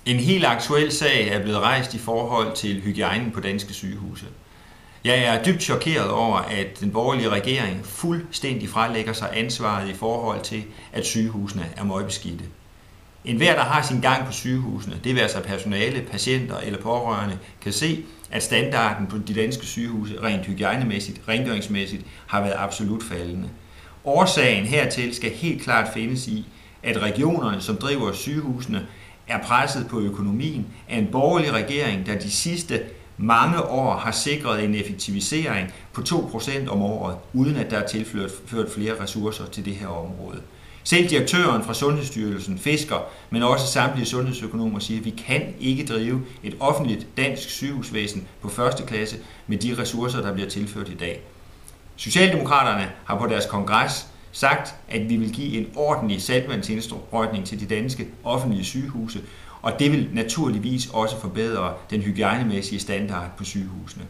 En helt aktuel sag er blevet rejst i forhold til hygiejnen på danske sygehuse. Jeg er dybt chokeret over, at den borgerlige regering fuldstændig fralægger sig ansvaret i forhold til, at sygehusene er møgbeskidte. Enhver, der har sin gang på sygehusene, det vil altså personale, patienter eller pårørende, kan se, at standarden på de danske sygehuse rent hygiejnemæssigt, rengøringsmæssigt, har været absolut faldende. Årsagen hertil skal helt klart findes i, at regionerne, som driver sygehusene, er presset på økonomien af en borgerlig regering, der de sidste mange år har sikret en effektivisering på 2% om året, uden at der er tilført flere ressourcer til det her område. Selv direktøren fra Sundhedsstyrelsen, Fisker, men også samtlige sundhedsøkonomer siger, at vi kan ikke drive et offentligt dansk sygehusvæsen på første klasse med de ressourcer, der bliver tilført i dag. Socialdemokraterne har på deres kongres sagt, at vi vil give en ordentlig saltvandsindsprøjtning til de danske offentlige sygehuse, og det vil naturligvis også forbedre den hygiejnemæssige standard på sygehusene.